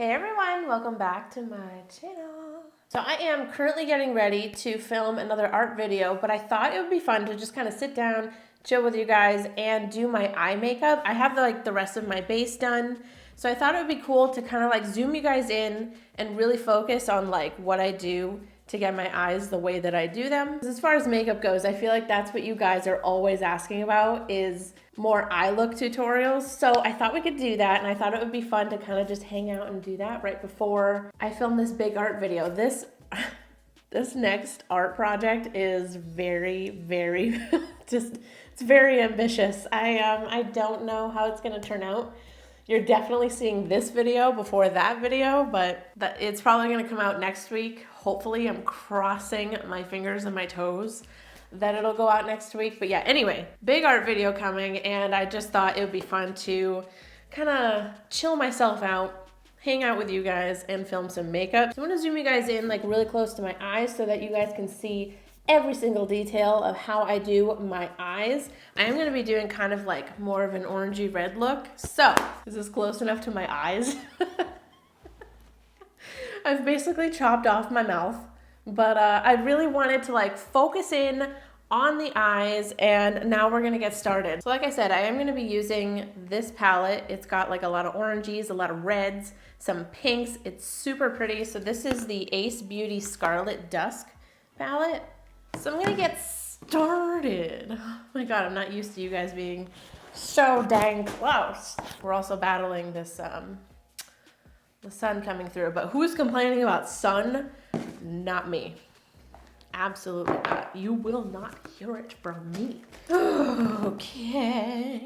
Hey everyone, welcome back to my channel. So I am currently getting ready to film another art video, but I thought it would be fun to just kind of sit down, chill with you guys, and do my eye makeup. I have the rest of my base done, so I thought it would be cool to kind of zoom you guys in and really focus on what I do to get my eyes the way that I do them. As far as makeup goes, I feel like that's what you guys are always asking about, is more eye look tutorials. So I thought we could do that, and I thought it would be fun to kind of just hang out and do that right before I film this big art video. This next art project is very it's very ambitious. I don't know how it's gonna turn out. You're definitely seeing this video before that video, but it's probably gonna come out next week. Hopefully, I'm crossing my fingers and my toes that it'll go out next week. But yeah, anyway, big art video coming, and I just thought it would be fun to kind of chill myself out, hang out with you guys, and film some makeup. So I'm gonna zoom you guys in really close to my eyes so that you guys can see every single detail of how I do my eyes. I am gonna be doing kind of more of an orangey red look. So, is this close enough to my eyes? I've basically chopped off my mouth, but I really wanted to focus in on the eyes, and now we're gonna get started. So like I said, I am gonna be using this palette. It's got a lot of oranges, a lot of reds, some pinks. It's super pretty. So this is the Ace Beauty Scarlet Dusk palette. So I'm gonna get started. Oh my God, I'm not used to you guys being so dang close. We're also battling this, the sun coming through, but who's complaining about sun? Not me. Absolutely not. You will not hear it from me. Okay.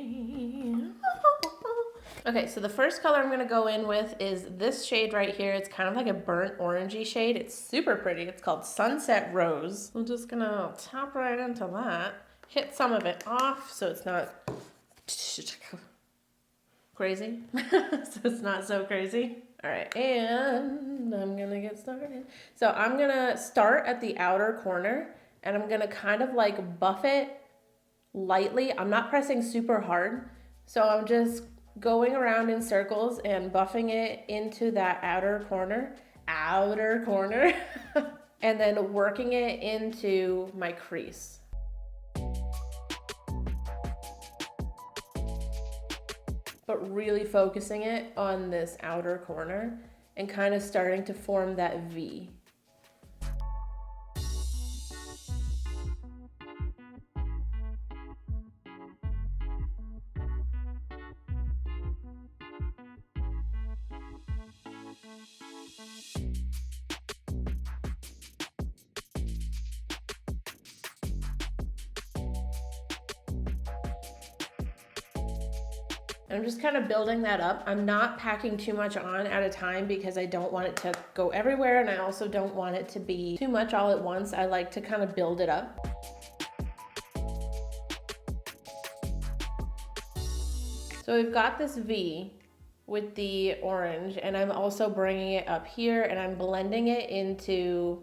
Okay, so the first color I'm gonna go in with is this shade right here. It's kind of like a burnt orangey shade. It's super pretty. It's called Sunset Rose. I'm just gonna tap right into that. Hit some of it off so it's not crazy. So it's not so crazy. All right, and I'm gonna get started. So I'm gonna start at the outer corner, and I'm gonna kind of buff it lightly. I'm not pressing super hard, so I'm just going around in circles and buffing it into that outer corner, and then working it into my crease. But really focusing it on this outer corner and kind of starting to form that V. I'm just kind of building that up. I'm not packing too much on at a time because I don't want it to go everywhere, and I also don't want it to be too much all at once. I like to kind of build it up. So we've got this V with the orange, and I'm also bringing it up here, and I'm blending it into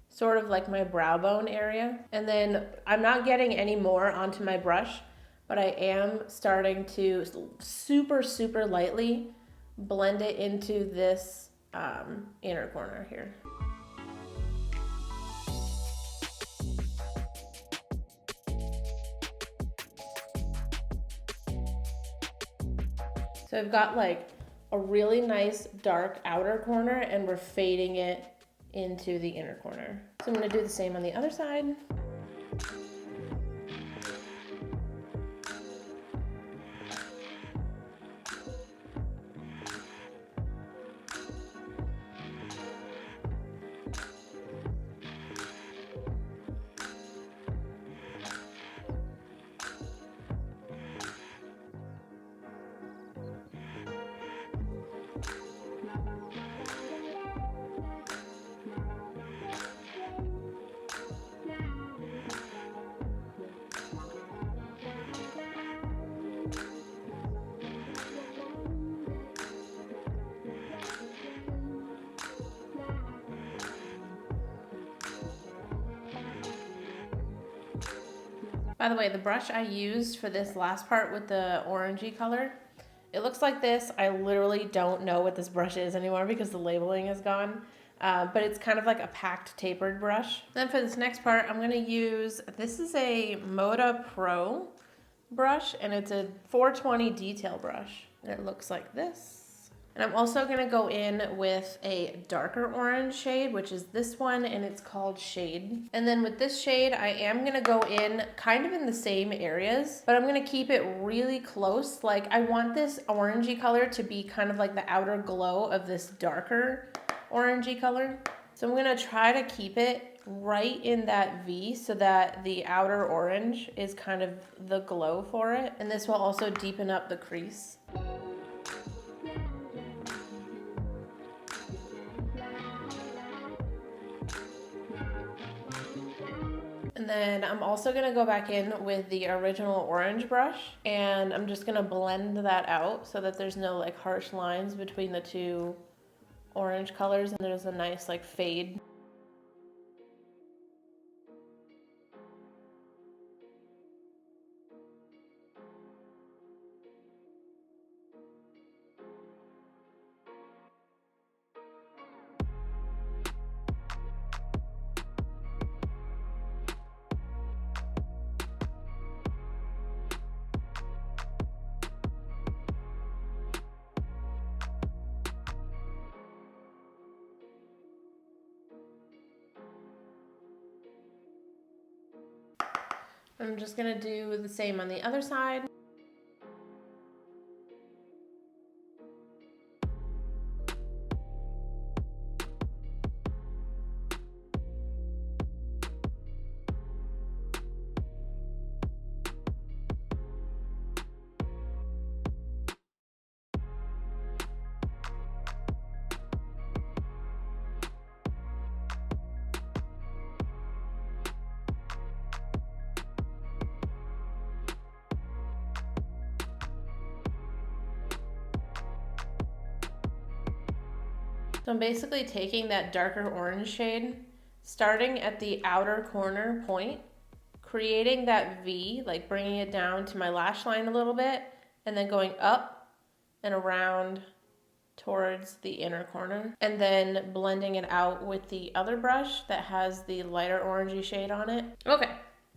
sort of my brow bone area. And then I'm not getting any more onto my brush, but I am starting to super lightly blend it into this inner corner here. So I've got a really nice dark outer corner, and we're fading it into the inner corner. So I'm gonna do the same on the other side. By the way, the brush I used for this last part with the orangey color It looks like this. I literally don't know what this brush is anymore because the labeling is gone. But it's kind of like a packed tapered brush. Then for this next part, I'm gonna use, this is a Moda Pro brush, and it's a 420 detail brush. And it looks like this. And I'm also gonna go in with a darker orange shade, which is this one, and it's called Shade. And then with this shade, I am gonna go in kind of in the same areas, but I'm gonna keep it really close. Like I want this orangey color to be kind of like the outer glow of this darker orangey color. So I'm gonna try to keep it right in that V so that the outer orange is kind of the glow for it. And this will also deepen up the crease. And then I'm also gonna go back in with the original orange brush, and I'm just gonna blend that out so that there's no like harsh lines between the two orange colors, and there's a nice like fade. I'm just gonna do the same on the other side. So I'm basically taking that darker orange shade, starting at the outer corner point, creating that V, like bringing it down to my lash line a little bit, and then going up and around towards the inner corner, and then blending it out with the other brush that has the lighter orangey shade on it. Okay,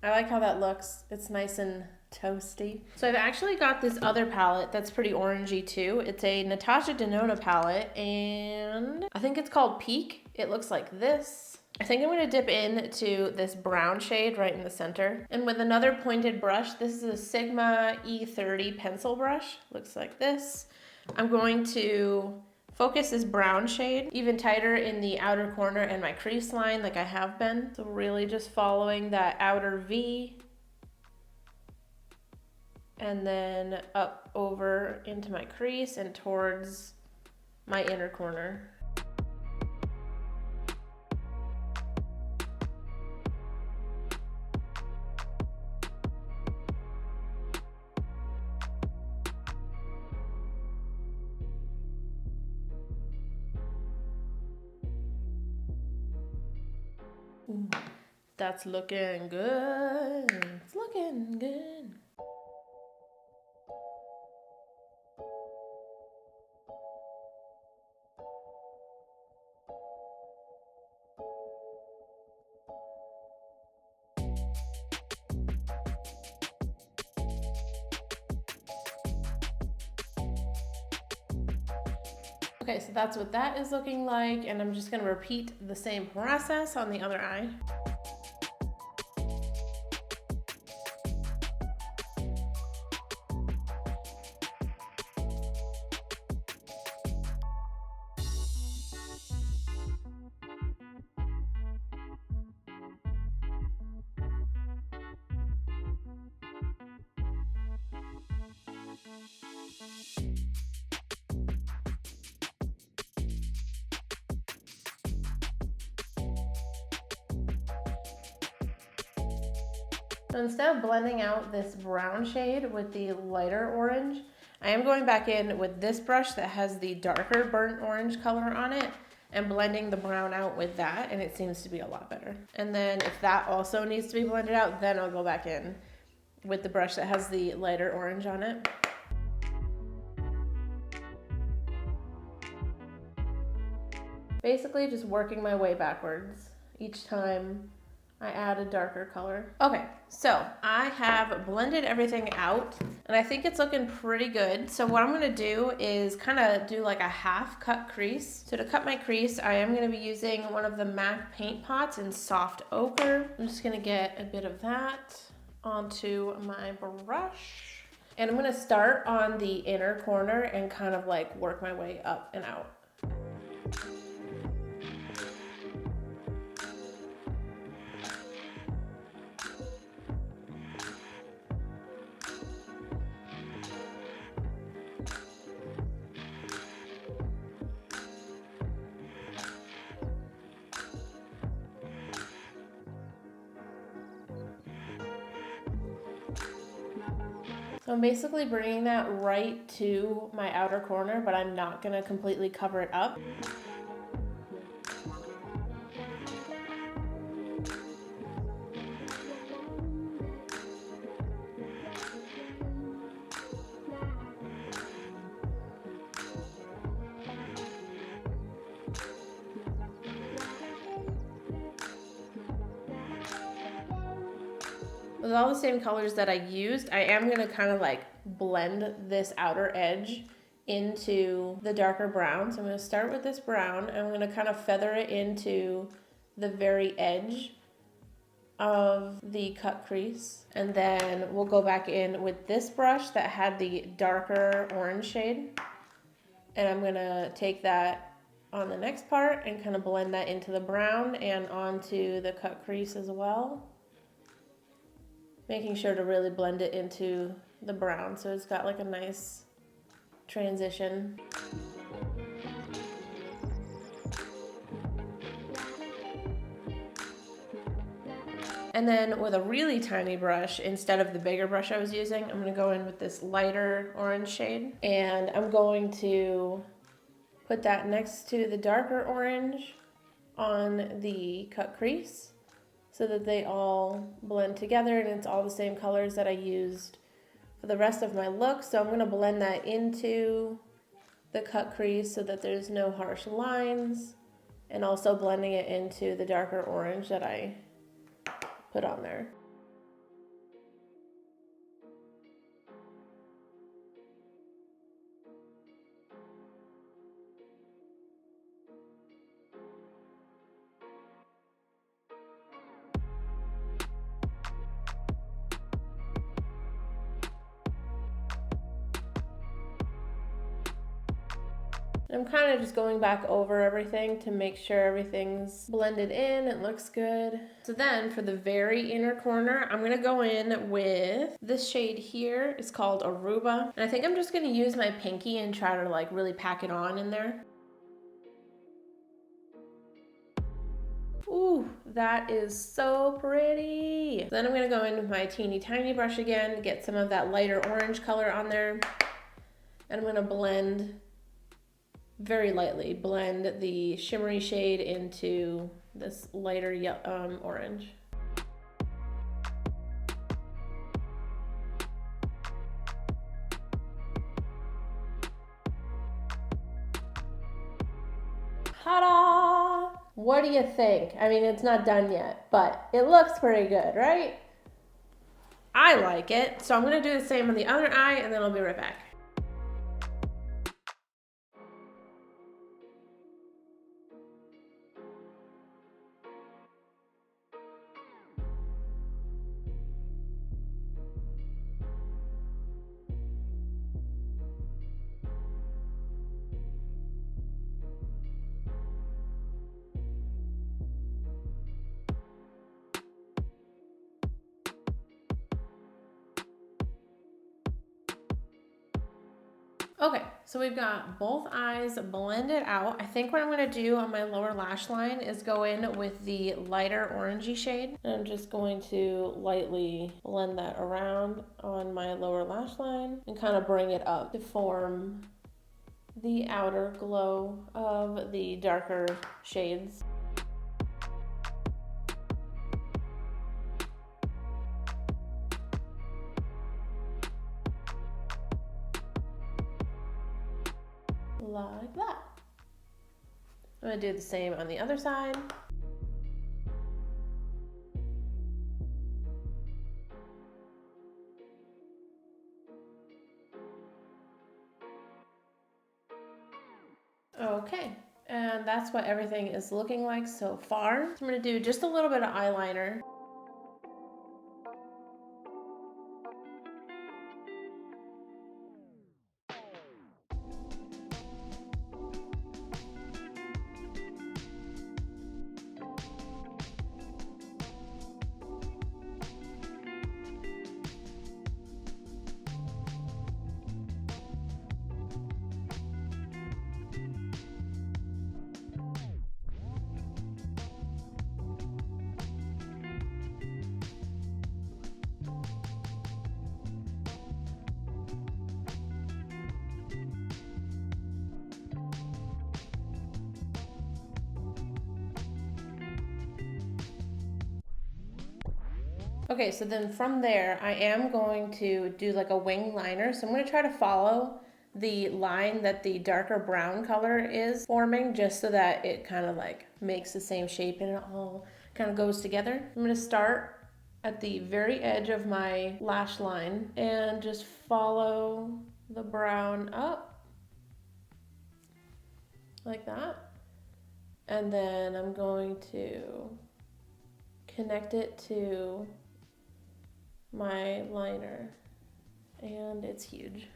I like how that looks. It's nice and toasty. So I've actually got this other palette that's pretty orangey too. It's a Natasha Denona palette, and I think it's called Peak. It looks like this. I think I'm gonna dip into this brown shade right in the center. And with another pointed brush, this is a Sigma E30 pencil brush. Looks like this. I'm going to focus this brown shade even tighter in the outer corner and my crease line like I have been. So really just following that outer V, and then up over into my crease and towards my inner corner. Ooh, that's looking good. It's looking good. Okay, so that's what that is looking like, and I'm just gonna repeat the same process on the other eye. So instead of blending out this brown shade with the lighter orange, I am going back in with this brush that has the darker burnt orange color on it and blending the brown out with that, and it seems to be a lot better. And then if that also needs to be blended out, then I'll go back in with the brush that has the lighter orange on it. Basically just working my way backwards each time I add a darker color. Okay, so I have blended everything out and I think it's looking pretty good. So what I'm gonna do is kind of do like a half cut crease. So to cut my crease, I am gonna be using one of the MAC paint pots in soft ochre. I'm just gonna get a bit of that onto my brush. And I'm gonna start on the inner corner and kind of like work my way up and out. So I'm basically bringing that right to my outer corner, but I'm not gonna completely cover it up. With all the same colors that I used, I am gonna kind of like blend this outer edge into the darker brown. So I'm gonna start with this brown and I'm gonna kind of feather it into the very edge of the cut crease. And then we'll go back in with this brush that had the darker orange shade. And I'm gonna take that on the next part and kind of blend that into the brown and onto the cut crease as well. Making sure to really blend it into the brown so it's got like a nice transition. And then with a really tiny brush, instead of the bigger brush I was using, I'm gonna go in with this lighter orange shade. And I'm going to put that next to the darker orange on the cut crease, so that they all blend together and it's all the same colors that I used for the rest of my look. So I'm going to blend that into the cut crease so that there's no harsh lines, and also blending it into the darker orange that I put on there. I'm kind of just going back over everything to make sure everything's blended in, it looks good. So then for the very inner corner, I'm gonna go in with this shade here. It's called Aruba. And I think I'm just gonna use my pinky and try to like really pack it on in there. Ooh, that is so pretty. Then I'm gonna go in with my teeny tiny brush again, get some of that lighter orange color on there. And I'm gonna blend very lightly, blend the shimmery shade into this lighter orange. Ta-da! What do you think? I mean, it's not done yet, but it looks pretty good, right? I like it. So I'm gonna do the same on the other eye and then I'll be right back. Okay, so we've got both eyes blended out. I think what I'm gonna do on my lower lash line is go in with the lighter orangey shade. And I'm just going to lightly blend that around on my lower lash line and kind of bring it up to form the outer glow of the darker shades. Like that. I'm gonna do the same on the other side. Okay, and that's what everything is looking like so far. So I'm gonna do just a little bit of eyeliner. Okay, so then from there, I am going to do like a wing liner. So I'm going to try to follow the line that the darker brown color is forming, just so that it kind of like makes the same shape and it all kind of goes together. I'm going to start at the very edge of my lash line and just follow the brown up like that. And then I'm going to connect it to my liner, and it's huge.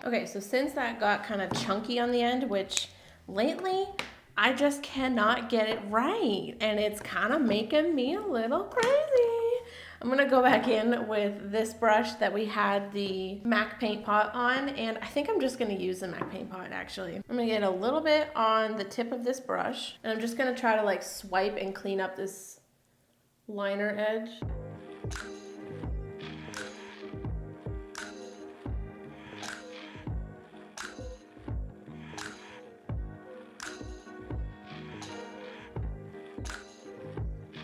Okay, so since that got kind of chunky on the end, which lately I just cannot get it right, and it's kind of making me a little crazy. I'm gonna go back in with this brush that we had the MAC paint pot on, and I think I'm just gonna use the MAC paint pot actually. I'm gonna get a little bit on the tip of this brush, and I'm just gonna try to like swipe and clean up this liner edge.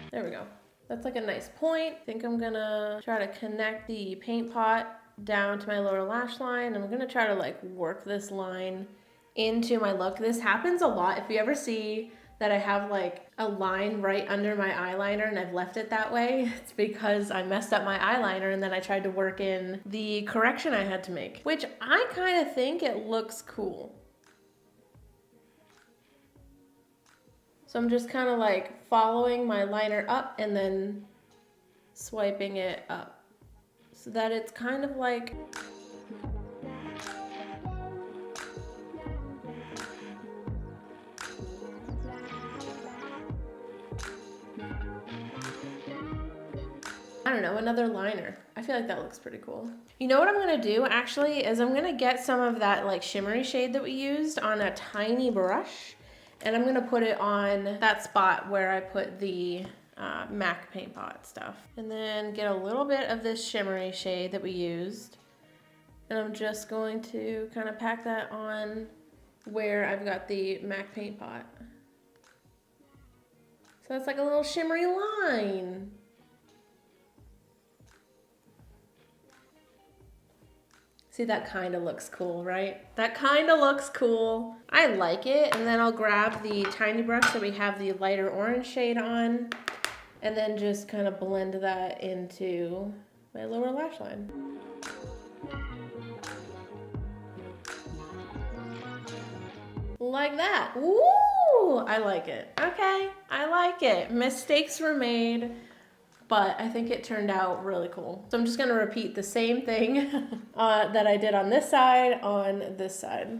There we go. That's like a nice point. I think I'm gonna try to connect the paint pot down to my lower lash line. I'm gonna try to like work this line into my look. This happens a lot. If you ever see that I have like a line right under my eyeliner and I've left it that way, it's because I messed up my eyeliner and then I tried to work in the correction I had to make, which I kind of think it looks cool. So I'm just kind of like following my liner up and then swiping it up so that it's kind of like I don't know, another liner. I feel like that looks pretty cool. You know what I'm gonna do actually is I'm gonna get some of that like shimmery shade that we used on a tiny brush, and I'm gonna put it on that spot where I put the MAC paint pot stuff. And then get a little bit of this shimmery shade that we used. And I'm just going to kind of pack that on where I've got the MAC paint pot. So that's like a little shimmery line. See, that kind of looks cool, right? That kind of looks cool. I like it. And then I'll grab the tiny brush that we have the lighter orange shade on, and then just kind of blend that into my lower lash line. Like that. Ooh, I like it. Okay, I like it. Mistakes were made, but I think it turned out really cool. So I'm just gonna repeat the same thing that I did on this side, on this side.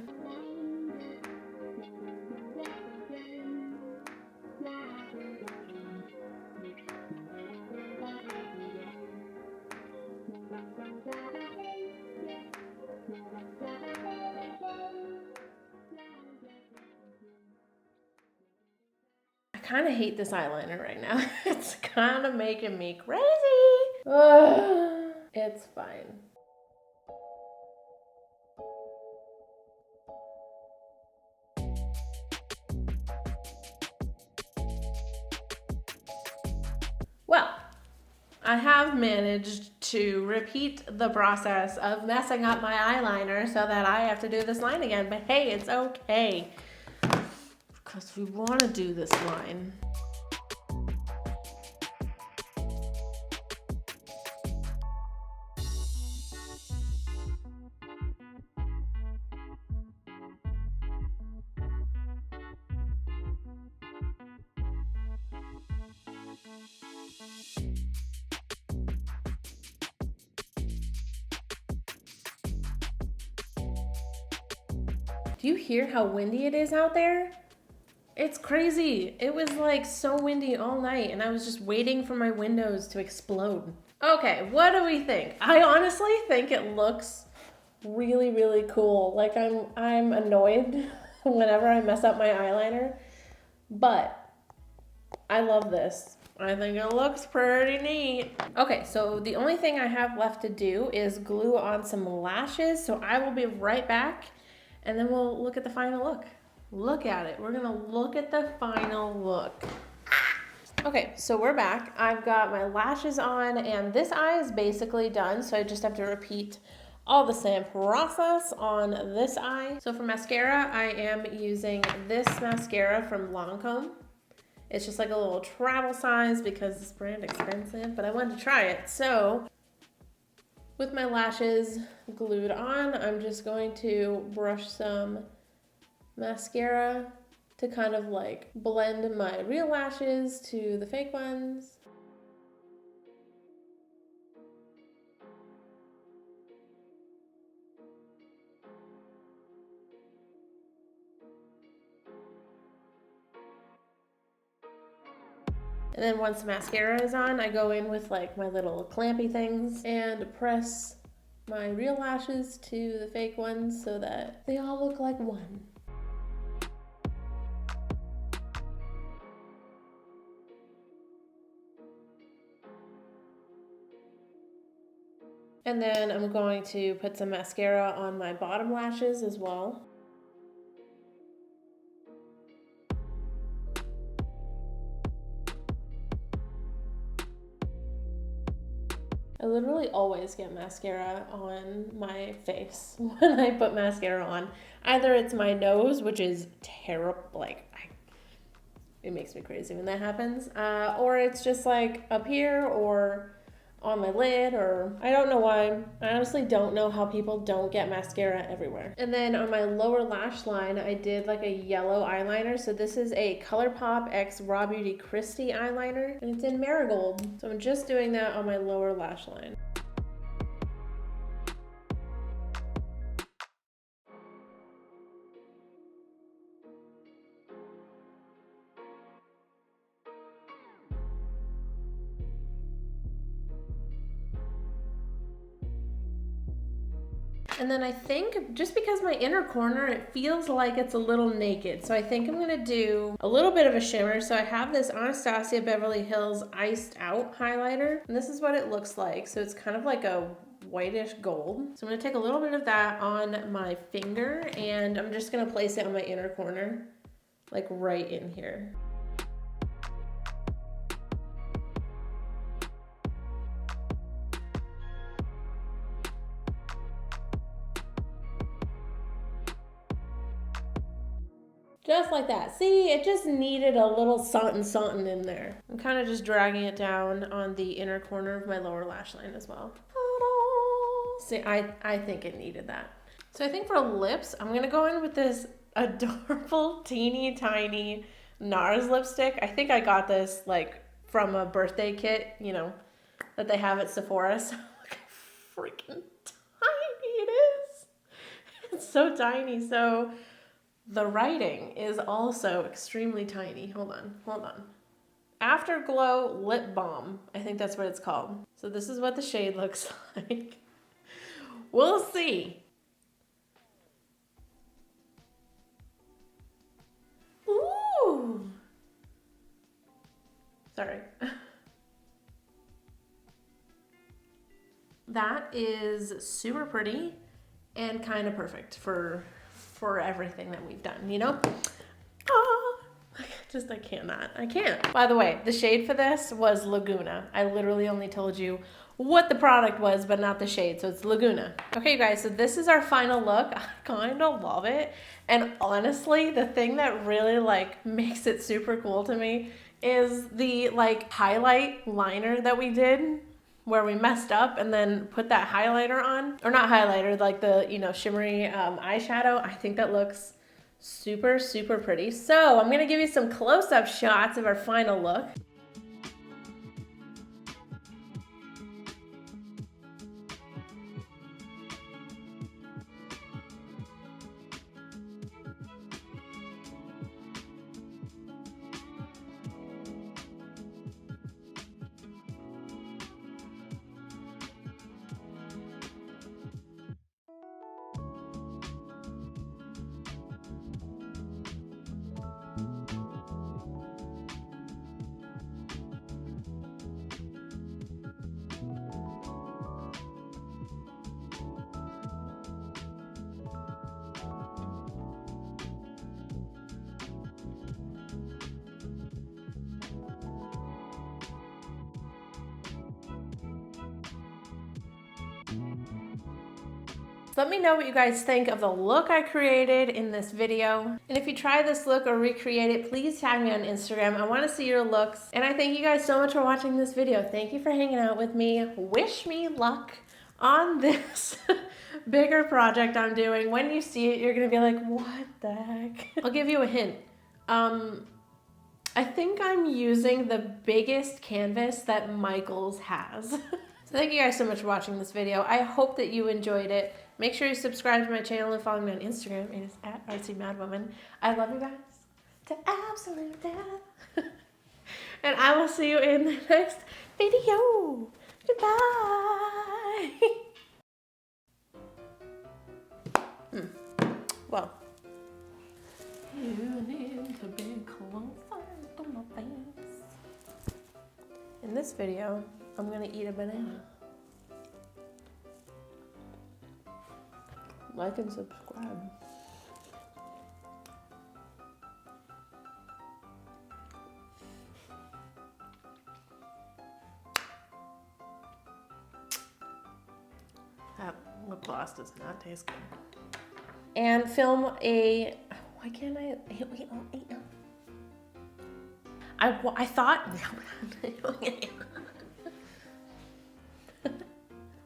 I kind of hate this eyeliner right now. It's kind of making me crazy. It's It's fine. Well, I have managed to repeat the process of messing up my eyeliner so that I have to do this line again, but hey, it's okay, because we want to do this line. Do you hear how windy it is out there? It's crazy. It was like so windy all night and I was just waiting for my windows to explode. Okay, what do we think? I honestly think it looks really, really cool. Like I'm annoyed whenever I mess up my eyeliner, but I love this. I think it looks pretty neat. Okay, so the only thing I have left to do is glue on some lashes. So I will be right back and then we'll look at the final look. Look at it. We're gonna look at the final look. Okay, so we're back. I've got my lashes on and this eye is basically done. So I just have to repeat all the same process on this eye. So for mascara, I am using this mascara from Lancome. It's just like a little travel size because this brand is expensive, but I wanted to try it. So with my lashes glued on, I'm just going to brush some mascara to kind of like blend my real lashes to the fake ones. And then once the mascara is on, I go in with like my little clampy things and press my real lashes to the fake ones so that they all look like one. And then I'm going to put some mascara on my bottom lashes as well. I literally always get mascara on my face when I put mascara on. Either it's my nose, which is terrible, like it makes me crazy when that happens, or it's just like up here or on my lid, or I don't know why. I honestly don't know how people don't get mascara everywhere. And then on my lower lash line, I did like a yellow eyeliner. So this is a ColourPop X Raw Beauty Christie eyeliner, and it's in Marigold. So I'm just doing that on my lower lash line. And then I think just because my inner corner, it feels like it's a little naked. So I think I'm gonna do a little bit of a shimmer. So I have this Anastasia Beverly Hills Iced Out highlighter. And this is what it looks like. So it's kind of like a whitish gold. So I'm gonna take a little bit of that on my finger and I'm just gonna place it on my inner corner, like right in here. Just like that. See, it just needed a little something in there. I'm kind of just dragging it down on the inner corner of my lower lash line as well. See, I think it needed that. So I think for lips, I'm gonna go in with this adorable, teeny tiny NARS lipstick. I think I got this like from a birthday kit, you know, that they have at Sephora. So look how freaking tiny it is. It's so tiny. So the writing is also extremely tiny. Hold on. Afterglow Lip Balm. I think that's what it's called. So this is what the shade looks like. We'll see. Ooh. Sorry. that is super pretty and kind of perfect for everything that we've done, you know? Oh, I can't. By the way, the shade for this was Laguna. I literally only told you what the product was, but not the shade, so it's Laguna. Okay, you guys, so this is our final look. I kind of love it. And honestly, the thing that really like makes it super cool to me is the like highlight liner that we did, where we messed up and then put that highlighter on, or not highlighter, like the, you know, shimmery eyeshadow. I think that looks super, super pretty. So I'm gonna give you some close-up shots of our final look. Let me know what you guys think of the look I created in this video. And if you try this look or recreate it, please tag me on Instagram. I want to see your looks. And I thank you guys so much for watching this video. Thank you for hanging out with me. Wish me luck on this bigger project I'm doing. When you see it, you're going to be like, what the heck? I'll give you a hint. I think I'm using the biggest canvas that Michaels has. So thank you guys so much for watching this video. I hope that you enjoyed it. Make sure you subscribe to my channel and follow me on Instagram. It is at Artsymadwoman. I love you guys to absolute death. And I will see you in the next video. Goodbye. Well, you need to be closer to my face. In this video, I'm gonna eat a banana. Like and subscribe. That lip gloss does not taste good. And film a, why can't I, I thought,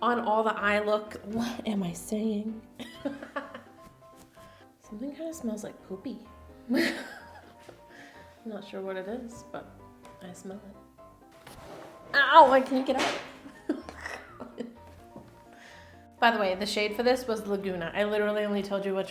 on all the eye look, what am I saying? Something kind of smells like poopy. I'm not sure what it is, but I smell it. Ow, I can't get out. By the way, the shade for this was Laguna. I literally only told you what